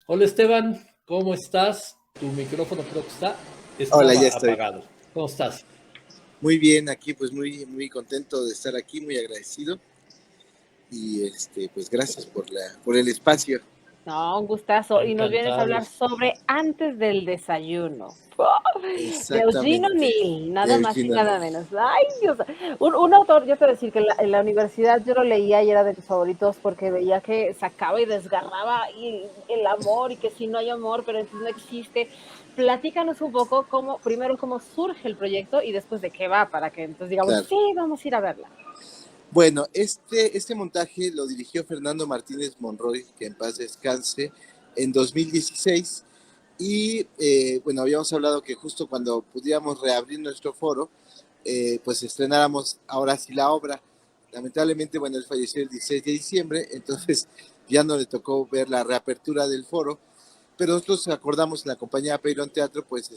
Hola Esteban, ¿cómo estás? Tu micrófono creo que Hola, ya estaba estoy. apagado. ¿Cómo estás? Muy bien, aquí pues muy contento de estar aquí, muy agradecido y pues gracias por el espacio. No, un gustazo. Y nos vienes a hablar Encantados. sobre antes del desayuno. ¡Pua! De Eugene Exactamente, O'Neill, de nada más y Eugene nada O'Neill. menos. Ay, Dios. Un autor, yo te voy a decir que en la universidad yo lo leía y era de mis favoritos porque veía que sacaba y desgarraba el amor y que si no hay amor, pero entonces no existe. Platícanos un poco cómo, primero cómo surge el proyecto y después de qué va, para que entonces digamos, Claro. sí, vamos a ir a verla. Bueno, este montaje lo dirigió Fernando Martínez Monroy, que en paz descanse, en 2016. Y bueno, habíamos hablado que justo cuando pudiéramos reabrir nuestro foro, pues estrenáramos ahora sí la obra. Lamentablemente, bueno, él falleció el 16 de diciembre, entonces ya no le tocó ver la reapertura del foro, pero nosotros acordamos en la compañía Peyron Teatro, pues,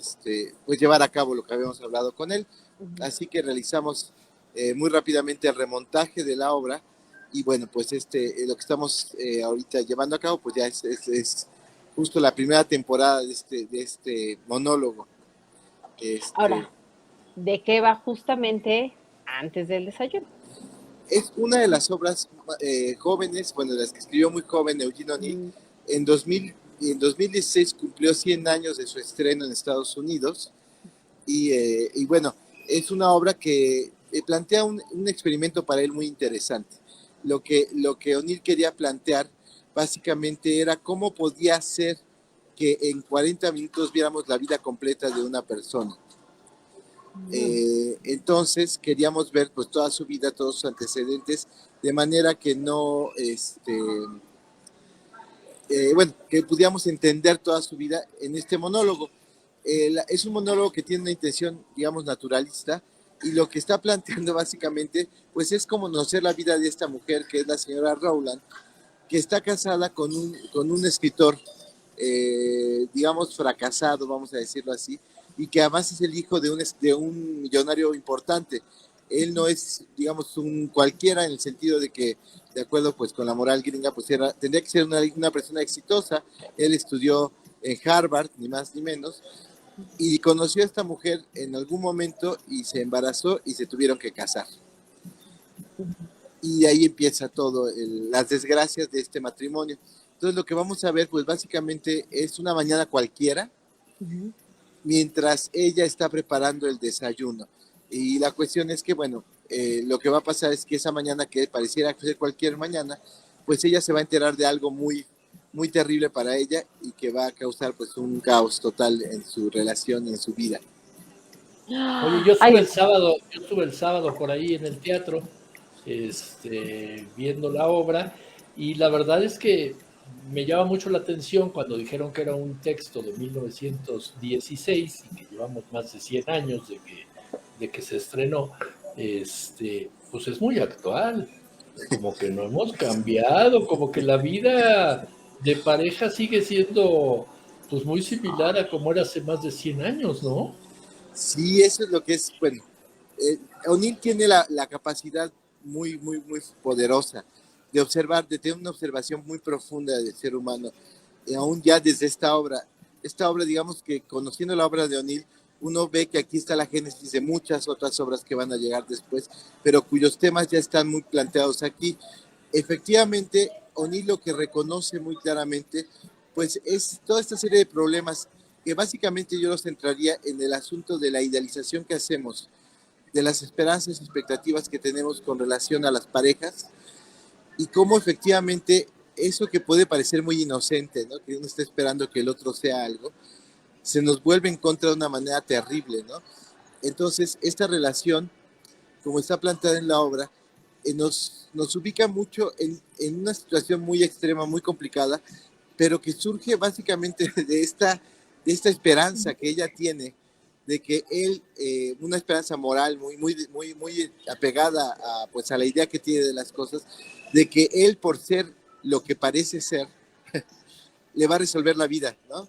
pues llevar a cabo lo que habíamos hablado con él. Así que realizamos muy rápidamente el remontaje de la obra y bueno, pues lo que estamos ahorita llevando a cabo, pues ya es justo la primera temporada de este monólogo. Este, Ahora, ¿de qué va justamente antes del desayuno? es una de las obras jóvenes, bueno, las que escribió muy joven Eugene O'Neill. Mm, En 2016 cumplió 100 años de su estreno en Estados Unidos y bueno, es una obra que plantea un experimento para él muy interesante. Lo que O'Neill quería plantear básicamente era cómo podía ser que en 40 minutos viéramos la vida completa de una persona. mm. Entonces queríamos ver pues toda su vida, todos sus antecedentes, de manera que no, bueno, que pudiéramos entender toda su vida en este monólogo. Es un monólogo que tiene una intención, digamos, naturalista, y lo que está planteando básicamente, pues es como conocer la vida de esta mujer, que es la señora Rowland, que está casada con un escritor, digamos, fracasado, vamos a decirlo así, y que además es el hijo de un millonario importante. Él no es, digamos, un cualquiera en el sentido de que, de acuerdo pues con la moral gringa, pues tendría que ser una persona exitosa. Él estudió en Harvard, ni más ni menos, y conoció a esta mujer en algún momento y se embarazó y se tuvieron que casar. Y ahí empieza todo, las desgracias de este matrimonio. Entonces lo que vamos a ver, pues básicamente es una mañana cualquiera, Ujú. mientras ella está preparando el desayuno. Y la cuestión es que, bueno, lo que va a pasar es que esa mañana, que pareciera ser cualquier mañana, pues ella se va a enterar de algo muy terrible para ella y que va a causar pues un caos total en su relación, en su vida. Oye, yo Ay, estuve el sábado, yo estuve el sábado por ahí en el teatro, viendo la obra, y la verdad es que me llama mucho la atención cuando dijeron que era un texto de 1916 y que llevamos más de 100 años de que se estrenó. Pues es muy actual, como que no hemos cambiado, como que la vida de pareja sigue siendo pues muy similar a como era hace más de 100 años, ¿no? Sí, eso es lo que es, bueno, O'Neill tiene la capacidad muy poderosa de observar, de tener una observación muy profunda del ser humano, aún ya desde esta obra, digamos que conociendo la obra de O'Neill, uno ve que aquí está la génesis de muchas otras obras que van a llegar después, pero cuyos temas ya están muy planteados aquí. Efectivamente, O'Neill lo que reconoce muy claramente, pues es toda esta serie de problemas que básicamente yo los centraría en el asunto de la idealización que hacemos, de las esperanzas y expectativas que tenemos con relación a las parejas y cómo efectivamente eso que puede parecer muy inocente, ¿no? Que uno está esperando que el otro sea algo, se nos vuelve en contra de una manera terrible, ¿no? Entonces, esta relación, como está planteada en la obra, nos ubica mucho en una situación muy extrema, muy complicada, pero que surge básicamente de esta esperanza que ella tiene de que él, una esperanza moral muy apegada a, pues, a la idea que tiene de las cosas, de que él por ser lo que parece ser, le va a resolver la vida, ¿no?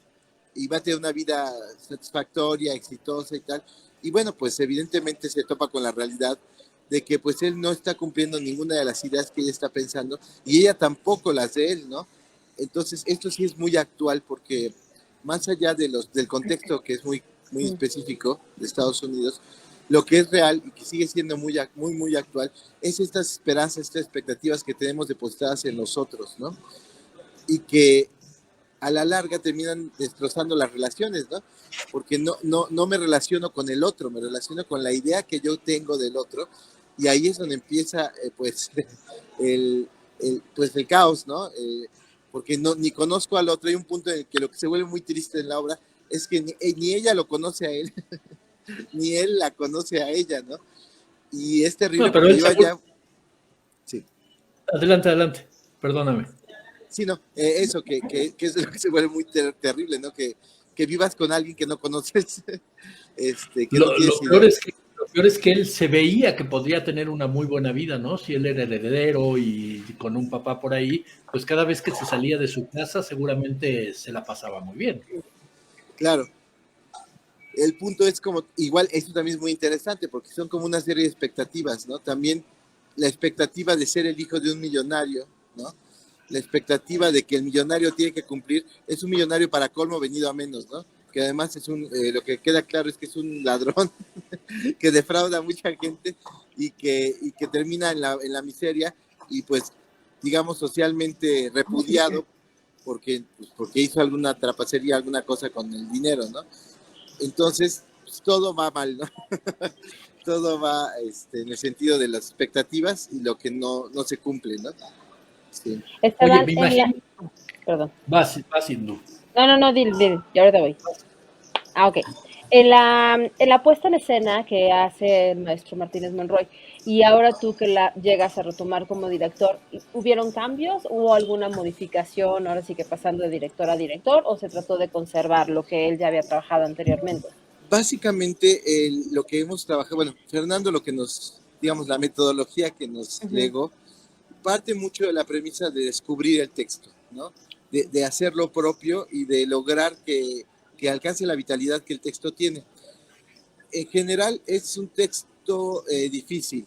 Y va a tener una vida satisfactoria, exitosa y tal. Y bueno, pues evidentemente se topa con la realidad de que pues él no está cumpliendo ninguna de las ideas que ella está pensando y ella tampoco las de él, ¿no? Entonces, esto sí es muy actual porque más allá del contexto que es muy, muy específico de Estados Unidos, lo que es real y que sigue siendo muy actual es estas esperanzas, estas expectativas que tenemos depositadas en nosotros, ¿no? Y que a la larga terminan destrozando las relaciones, ¿no? Porque no me relaciono con el otro, me relaciono con la idea que yo tengo del otro, y ahí es donde empieza, pues, el caos, ¿no? Porque ni conozco al otro. Hay un punto en el que lo que se vuelve muy triste en la obra es que ni ella lo conoce a él, ni él la conoce a ella, ¿no? Y es terrible No, pero porque él yo seguro... allá... Sí. Adelante, perdóname. Sí, no, eso, que es lo que se vuelve muy terrible, ¿no? Que vivas con alguien que no conoces, que no tienes idea. Lo peor es que él se veía que podría tener una muy buena vida, ¿no? Si él era heredero y con un papá por ahí, pues cada vez que se salía de su casa seguramente se la pasaba muy bien. Claro. El punto es como, igual, esto también es muy interesante porque son como una serie de expectativas, ¿no? También la expectativa de ser el hijo de un millonario, ¿no? La expectativa de que el millonario tiene que cumplir, es un millonario para colmo venido a menos, ¿no? Que además es lo que queda claro es que es un ladrón que defrauda a mucha gente y que termina en la miseria y pues, digamos, socialmente repudiado porque hizo alguna trapacería, alguna cosa con el dinero, ¿no? Entonces, pues, todo va mal, ¿no? Todo va en el sentido de las expectativas y lo que no se cumple, ¿no? Sí. Oye, Estaban me en la... imagino... Perdón. Vas, Hindú. No, dile, yo ahorita voy. Ok. En la puesta en escena que hace el maestro Martínez Monroy, y ahora tú que la llegas a retomar como director, ¿hubieron cambios? ¿Hubo alguna modificación, ahora sí que pasando de director a director, o se trató de conservar lo que él ya había trabajado anteriormente? Básicamente, lo que hemos trabajado, bueno, Fernando, lo que nos, digamos, la metodología que nos legó, parte mucho de la premisa de descubrir el texto, ¿no? De hacerlo propio y de lograr que alcance la vitalidad que el texto tiene. En general es un texto difícil.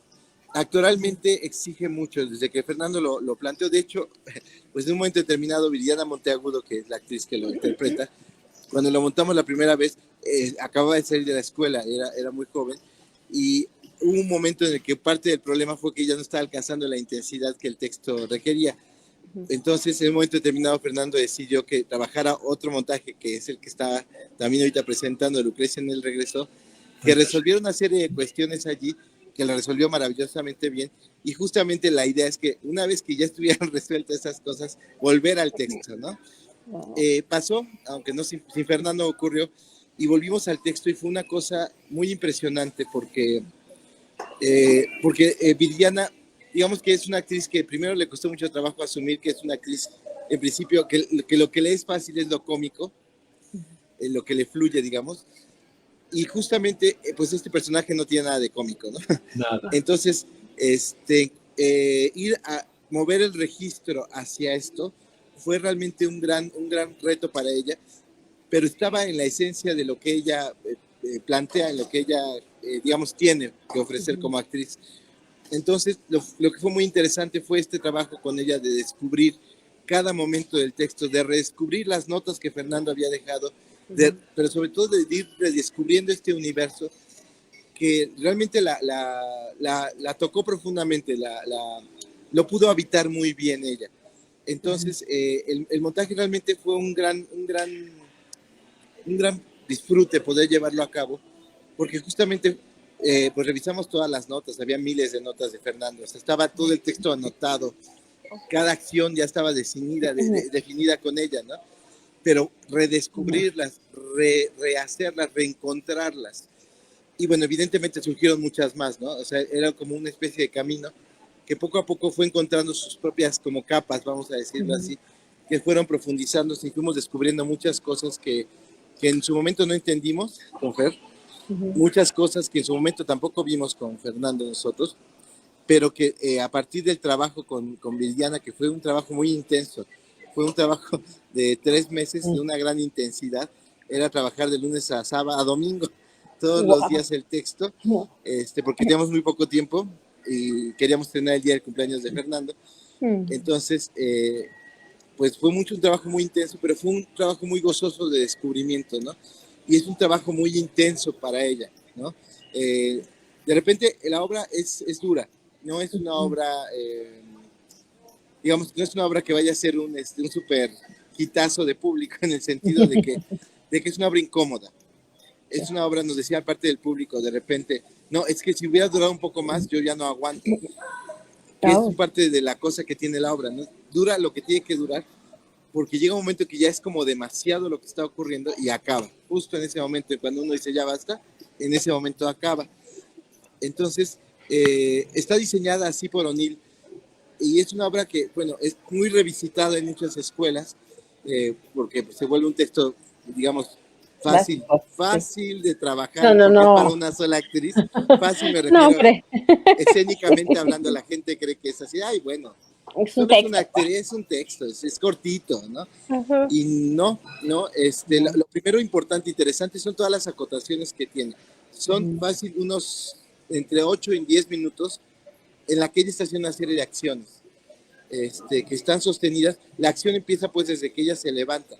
Actualmente exige mucho, desde que Fernando lo planteó. De hecho, pues en un momento determinado, Viridiana Monteagudo, que es la actriz que lo interpreta, cuando lo montamos la primera vez, acababa de salir de la escuela, era muy joven, y hubo un momento en el que parte del problema fue que ella no estaba alcanzando la intensidad que el texto requería. Entonces, en un momento determinado, Fernando decidió que trabajara otro montaje, que es el que está también ahorita presentando Lucrecia en el regreso, que resolviera una serie de cuestiones allí, que la resolvió maravillosamente bien, y justamente la idea es que una vez que ya estuvieran resueltas esas cosas, volver al texto, ¿no? Pasó, aunque no sin Fernando ocurrió, y volvimos al texto y fue una cosa muy impresionante porque Viridiana, digamos que es una actriz que primero le costó mucho trabajo asumir que es una actriz, en principio, que lo que le es fácil es lo cómico, lo que le fluye, digamos, y justamente, pues este personaje no tiene nada de cómico, ¿no? Nada. Entonces, ir a mover el registro hacia esto fue realmente un gran reto para ella, pero estaba en la esencia de lo que ella plantea, en lo que ella, digamos, tiene que ofrecer como actriz. Entonces, lo que fue muy interesante fue este trabajo con ella de descubrir cada momento del texto, de redescubrir las notas que Fernando había dejado, pero sobre todo de ir redescubriendo este universo que realmente la tocó profundamente, lo pudo habitar muy bien ella. Entonces, el montaje realmente fue un gran disfrute poder llevarlo a cabo, porque justamente pues revisamos todas las notas, había miles de notas de Fernando, o sea, estaba todo el texto anotado, cada acción ya estaba definida con ella, ¿no? Pero redescubrirlas, rehacerlas, reencontrarlas. Y bueno, evidentemente surgieron muchas más, ¿no? O sea, era como una especie de camino que poco a poco fue encontrando sus propias como capas, vamos a decirlo así, que fueron profundizando y fuimos descubriendo muchas cosas que en su momento no entendimos con Fer, muchas cosas que en su momento tampoco vimos con Fernando nosotros, pero que a partir del trabajo con Viridiana, que fue un trabajo muy intenso, fue un trabajo de 3 meses de una gran intensidad, era trabajar de lunes a sábado, a domingo, todos los días el texto, porque teníamos muy poco tiempo y queríamos tener el día del cumpleaños de Fernando. Entonces, pues fue mucho un trabajo muy intenso, pero fue un trabajo muy gozoso de descubrimiento, ¿no? Y es un trabajo muy intenso para ella, ¿no? De repente la obra es dura, no es una obra, digamos, no es una obra que vaya a ser un súper hitazo de público en el sentido de que es una obra incómoda. Es una obra, nos decía parte del público, de repente, no, es que si hubiera durado un poco más, yo ya no aguanto. Que es parte de la cosa que tiene la obra, ¿no? Dura lo que tiene que durar, porque llega un momento que ya es como demasiado lo que está ocurriendo y acaba. Justo en ese momento, cuando uno dice ya basta, en ese momento acaba. Entonces, está diseñada así por O'Neill y es una obra que, bueno, es muy revisitada en muchas escuelas, porque se vuelve un texto, digamos, fácil de trabajar, no, porque no. es para una sola actriz. Fácil me No, refiero, hombre. escénicamente hablando, la gente cree que es así, ay, bueno, Es un solo es texto. una actriz, es un texto, es cortito, ¿no? Ujú. Y no, lo primero importante, interesante, son todas las acotaciones que tiene. Son fácil unos entre 8 y 10 minutos en la que ella está haciendo una serie de acciones que están sostenidas. La acción empieza pues desde que ella se levanta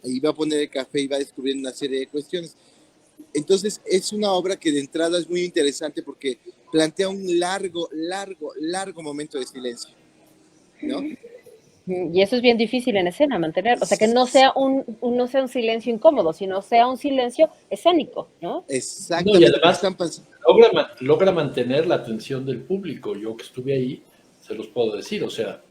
y va a poner el café y va descubriendo una serie de cuestiones. Entonces es una obra que de entrada es muy interesante porque plantea un largo momento de silencio, ¿no? Y eso es bien difícil en escena, mantener, o sea, que no sea no sea un silencio incómodo, sino sea un silencio escénico, ¿no? No, y Exactamente, porque además están pasando. logra mantener la atención del público. Yo que estuve ahí, se los puedo decir, o sea,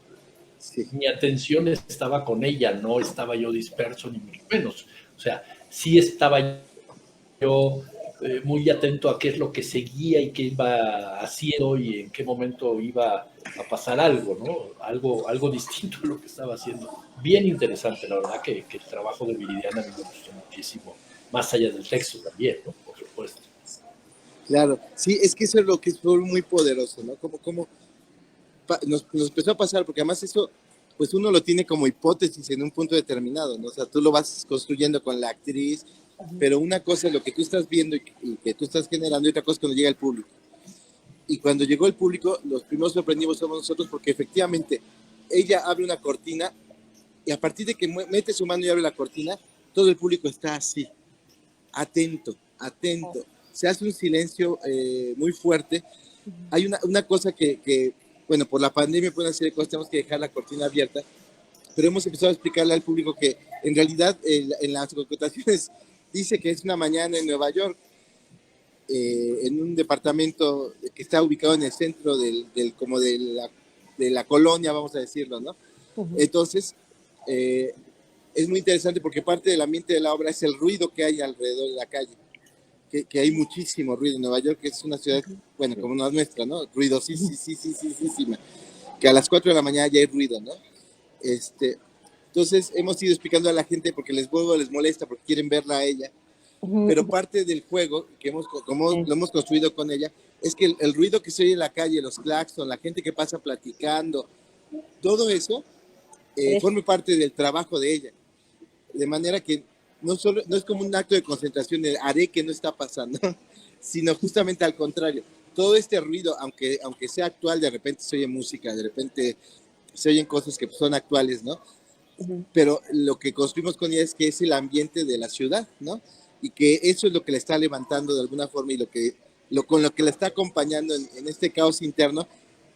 Sí. mi atención estaba con ella, no estaba yo disperso ni mucho menos. O sea, sí estaba yo muy atento a qué es lo que seguía y qué iba haciendo y en qué momento iba a pasar algo, ¿no? Algo distinto a lo que estaba haciendo. Bien interesante, la verdad, que el trabajo de Viridiana me gustó muchísimo, más allá del texto también, ¿no? Por supuesto. Claro, sí, es que eso es lo que fue muy poderoso, ¿no? Como nos empezó a pasar, porque además eso, pues uno lo tiene como hipótesis en un punto determinado, ¿no? O sea, tú lo vas construyendo con la actriz, pero una cosa es lo que tú estás viendo y que tú estás generando, y otra cosa es cuando llega el público. Y cuando llegó el público, los primeros sorprendidos somos nosotros, porque efectivamente ella abre una cortina y a partir de que mete su mano y abre la cortina, todo el público está así, atento. Se hace un silencio muy fuerte. Hay una cosa que, bueno, por la pandemia pueden hacer cosas, tenemos que dejar la cortina abierta, pero hemos empezado a explicarle al público que en realidad en las connotaciones dice que es una mañana en Nueva York, en un departamento que está ubicado en el centro como de la colonia, vamos a decirlo, ¿no? Entonces, es muy interesante porque parte del ambiente de la obra es el ruido que hay alrededor de la calle, que hay muchísimo ruido. En Nueva York es una ciudad, bueno, como la nuestra, ¿no? Ruidosísima, que a las 4 de la mañana ya hay ruido, ¿no? Entonces, hemos ido explicando a la gente porque les molesta, porque quieren verla a ella, pero parte del juego, como lo hemos construido con ella, es que el ruido que se oye en la calle, los claxons, la gente que pasa platicando, todo eso forme parte del trabajo de ella. De manera que no es como un acto de concentración de haré que no está pasando, sino justamente al contrario. Todo este ruido, aunque sea actual, de repente se oye música, de repente se oyen cosas que son actuales, ¿no? Pero lo que construimos con ella es que es el ambiente de la ciudad, ¿no? Y que eso es lo que le está levantando de alguna forma y con lo que la está acompañando en este caos interno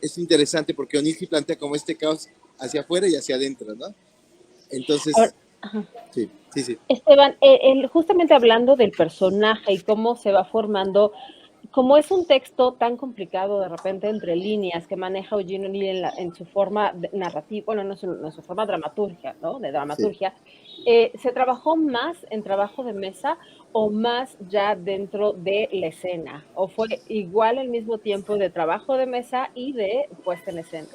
es interesante porque O'Neill plantea como este caos hacia afuera y hacia adentro, ¿no? Entonces, sí. Esteban, justamente hablando del personaje y cómo se va formando, como es un texto tan complicado de repente entre líneas que maneja Eugene O'Neill en su forma narrativa, bueno, no en su forma dramaturgia, ¿no? De dramaturgia, ¿se trabajó más en trabajo de mesa o más ya dentro de la escena? ¿O fue igual al mismo tiempo de trabajo de mesa y de puesta en escena?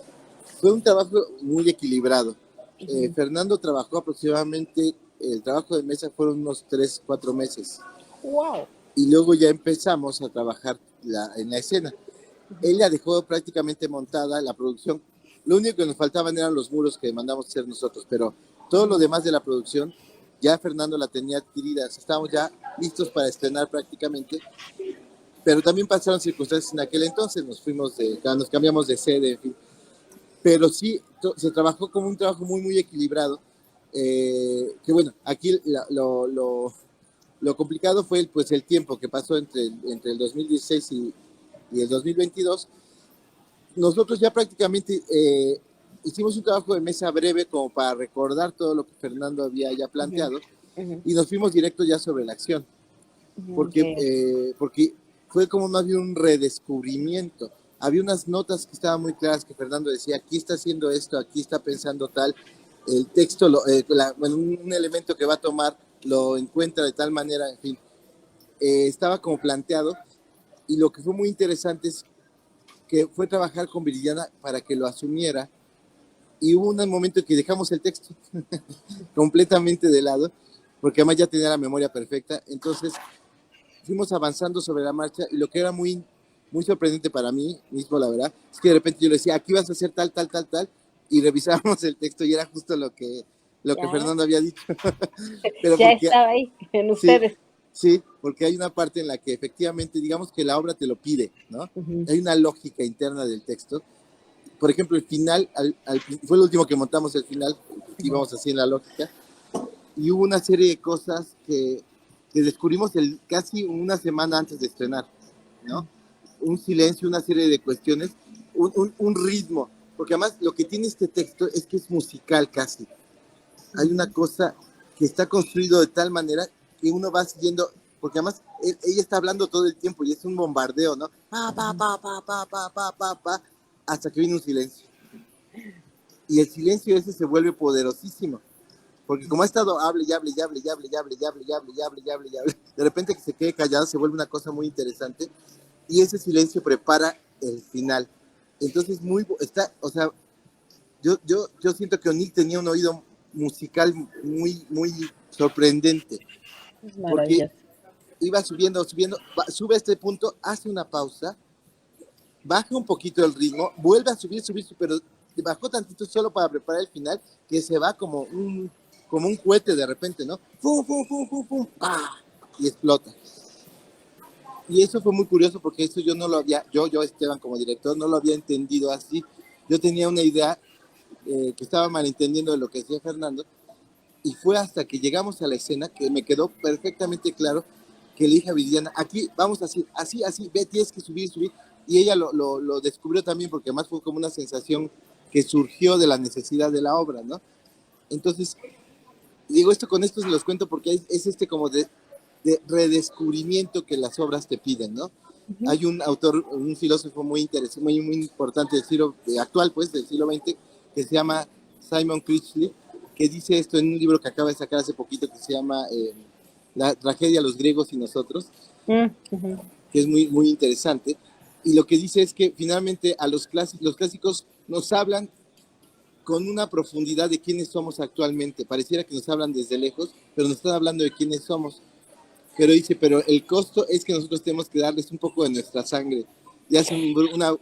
Fue un trabajo muy equilibrado. Fernando trabajó aproximadamente, el trabajo de mesa fueron unos 3-4 meses. ¡Wow! Y luego ya empezamos a trabajar en la escena. Él ya dejó prácticamente montada la producción. Lo único que nos faltaban eran los muros que mandamos hacer nosotros, pero todo lo demás de la producción ya Fernando la tenía adquirida. Estábamos ya listos para estrenar prácticamente, pero también pasaron circunstancias en aquel entonces. Nos cambiamos de sede, en fin. Pero sí, se trabajó como un trabajo muy, muy equilibrado, que bueno, aquí lo complicado fue pues, el tiempo que pasó entre el 2016 y el 2022. Nosotros ya prácticamente hicimos un trabajo de mesa breve como para recordar todo lo que Fernando había ya planteado y nos fuimos directo ya sobre la acción, porque fue como más bien un redescubrimiento. Había unas notas que estaban muy claras que Fernando decía, aquí está haciendo esto, aquí está pensando tal, el texto, un elemento que va a tomar lo encuentra de tal manera, en fin, estaba como planteado, y lo que fue muy interesante es que fue trabajar con Viridiana para que lo asumiera, y hubo un momento en que dejamos el texto completamente de lado, porque además ya tenía la memoria perfecta, entonces fuimos avanzando sobre la marcha, y lo que era muy, muy sorprendente para mí mismo, la verdad, es que de repente yo le decía, aquí vas a hacer tal, tal, tal, tal, y revisábamos el texto y era justo lo que Fernando había dicho. Pero ya estaba ahí, en ustedes. Sí, porque hay una parte en la que efectivamente, digamos que la obra te lo pide, ¿no? Hay una lógica interna del texto. Por ejemplo, el final, fue el último que montamos el final, íbamos así en la lógica, y hubo una serie de cosas que descubrimos casi una semana antes de estrenar, ¿no? Un silencio, una serie de cuestiones, un ritmo, porque además lo que tiene este texto es que es musical casi. Hay una cosa que está construido de tal manera que uno va siguiendo, porque además ella está hablando todo el tiempo y es un bombardeo, ¿no? Pa, pa, pa, pa, pa, pa, pa, pa, pa, hasta que viene un silencio. Y el silencio ese se vuelve poderosísimo, porque como ha estado hable y hable y hable y hable y hable y hable y hable y hable y hable y hable, de repente que se quede callado se vuelve una cosa muy interesante y ese silencio prepara el final. Entonces o sea, yo siento que O'Neill tenía un oído musical muy, muy sorprendente, porque iba subiendo, sube a este punto, hace una pausa, baja un poquito el ritmo, vuelve a subir, pero bajó tantito solo para preparar el final, que se va como un cohete de repente, ¿no? ¡Pum, pum, pum, pum, pum! ¡Pah! Y explota. Y eso fue muy curioso porque eso yo no lo había, yo Esteban como director, no lo había entendido así. Yo tenía una idea que estaba malentendiendo de lo que decía Fernando, y fue hasta que llegamos a la escena que me quedó perfectamente claro que le dije a Viridiana, aquí vamos así, ve, tienes que subir, y ella lo descubrió también porque además fue como una sensación que surgió de la necesidad de la obra, ¿no? Entonces, digo con esto se los cuento porque es como de redescubrimiento que las obras te piden, ¿no? Hay un autor, un filósofo muy interesante, muy, muy importante del siglo actual, pues, del siglo XX, que se llama Simon Critchley, que dice esto en un libro que acaba de sacar hace poquito que se llama La tragedia, los griegos y nosotros, que es muy, muy interesante. Y lo que dice es que finalmente los clásicos nos hablan con una profundidad de quiénes somos actualmente. Pareciera que nos hablan desde lejos, pero nos están hablando de quiénes somos. Pero dice, pero el costo es que nosotros tenemos que darles un poco de nuestra sangre. Y hace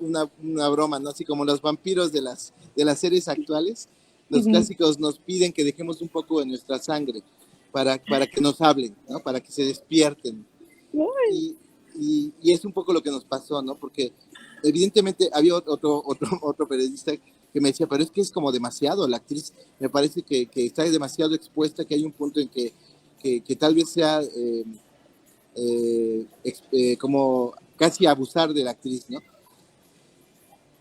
una broma, ¿no? Así como los vampiros de las series actuales, los clásicos nos piden que dejemos un poco de nuestra sangre para que nos hablen, ¿no? Para que se despierten. Y es un poco lo que nos pasó, ¿no? Porque evidentemente había otro periodista que me decía, pero es que es como demasiado, la actriz me parece que está demasiado expuesta, que hay un punto en que tal vez sea como casi abusar de la actriz, ¿no?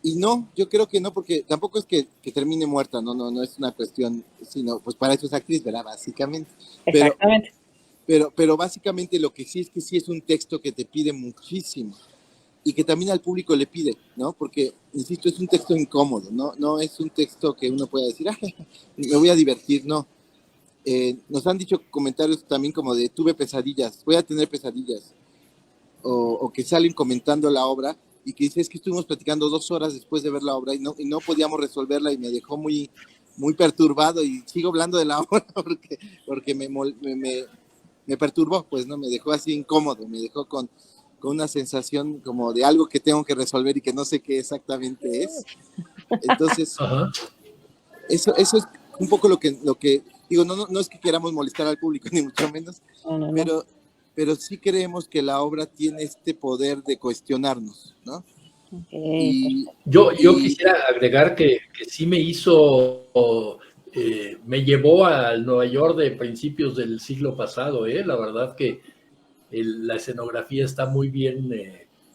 Y no, yo creo que no, porque tampoco es que termine muerta, no es una cuestión, sino pues para eso es actriz, ¿verdad? Básicamente. Exactamente. Pero básicamente lo que sí es un texto que te pide muchísimo y que también al público le pide, ¿no? Porque, insisto, es un texto incómodo, no es un texto que uno pueda decir, me voy a divertir, no. Nos han dicho comentarios también como de tuve pesadillas, voy a tener pesadillas, o que salen comentando la obra y que dice, es que estuvimos platicando 2 horas después de ver la obra y no podíamos resolverla y me dejó muy, muy perturbado y sigo hablando de la obra porque me perturbó, pues, ¿no? Me dejó así incómodo, me dejó con una sensación como de algo que tengo que resolver y que no sé qué exactamente es. Entonces, eso es un poco lo que digo, no es que queramos molestar al público, ni mucho menos, pero sí creemos que la obra tiene este poder de cuestionarnos, ¿no? Y, Yo y quisiera agregar que sí me hizo, me llevó al Nueva York de principios del siglo pasado, ¿eh? La verdad que la escenografía está muy bien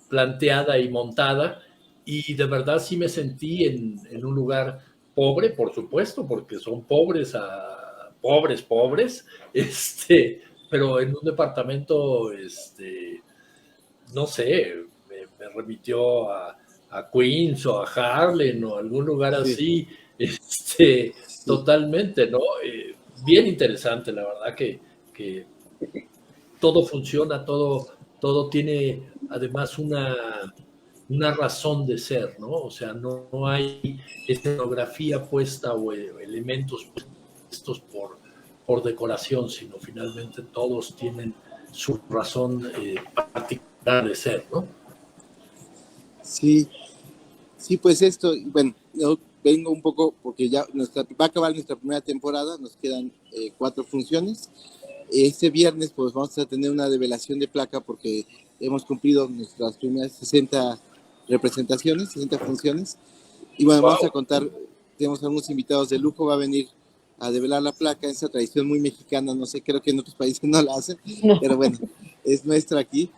planteada y montada, y de verdad sí me sentí en un lugar pobre, por supuesto, porque son pobres, pobres, pero en un departamento, no sé, me remitió a Queens o a Harlem o algún lugar sí, así, sí, totalmente, ¿no? Bien interesante, la verdad que todo funciona, todo tiene además una razón de ser, ¿no? O sea, no hay escenografía puesta o elementos puestos por decoración, sino finalmente todos tienen su razón particular de ser, ¿no? sí, sí, pues esto, bueno, yo vengo un poco porque ya va a acabar nuestra primera temporada, nos quedan 4 funciones. Este viernes pues vamos a tener una develación de placa porque hemos cumplido nuestras primeras 60 representaciones, 60 funciones. Y bueno, vamos a Wow. contar, tenemos algunos invitados de lujo, va a venir a develar la placa, esa tradición muy mexicana, no sé, creo que en otros países no la hacen, No. pero bueno, es nuestra aquí.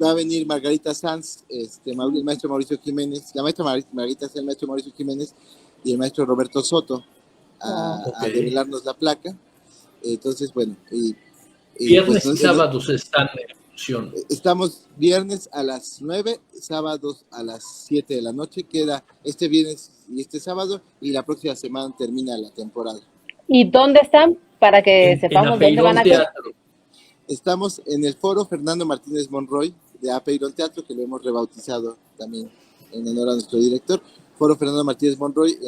Va a venir Margarita Sanz, el maestro Mauricio Jiménez, la maestra Margarita Sanz, el maestro Mauricio Jiménez y el maestro Roberto Soto Ok. a develarnos la placa. Entonces, bueno, pues Viernes y sábados están en función. estamos viernes a las 9, sábados a las 7 de la noche. Queda este viernes y este sábado, y la próxima semana termina la temporada. ¿Y dónde están? Para que En sepamos dónde van Apeirón a quedar. Teatro. Estamos en el foro Fernando Martínez Monroy de Apeirón Teatro, que lo hemos rebautizado también en honor a nuestro director. Foro Fernando Martínez Monroy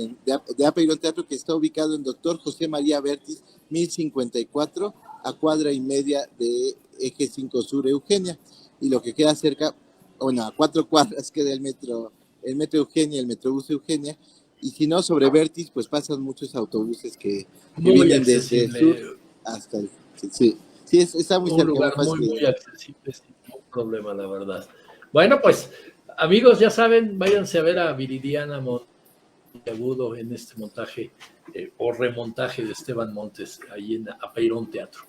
de Apeirón Teatro, que está ubicado en Doctor José María Vértiz, 1054, a cuadra y media de Eje 5 Sur Eugenia. Y lo que queda cerca, bueno, a 4 cuadras queda el metro Eugenia, el Metrobús Eugenia. Y si no, sobre Vértiz, pues pasan muchos autobuses que Muy vienen desde el sur accesible. hasta el... Sí, sí, está muy Un cerca, muy lugar fácil muy, de muy llegar. accesible, sin ningún problema, la verdad. Bueno, pues, amigos, ya saben, váyanse a ver a Viridiana Monteagudo en este montaje o remontaje de Esteban Montes, ahí en Apeirón Teatro.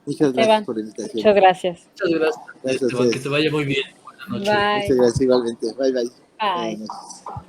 Muchas gracias Esteban, por la invitación. muchas gracias. Muchas gracias, Gracias a Esteban, que ustedes. te vaya muy bien. Buenas noches. Bye. Muchas gracias igualmente. Bye, bye. Buenas Bye. noches.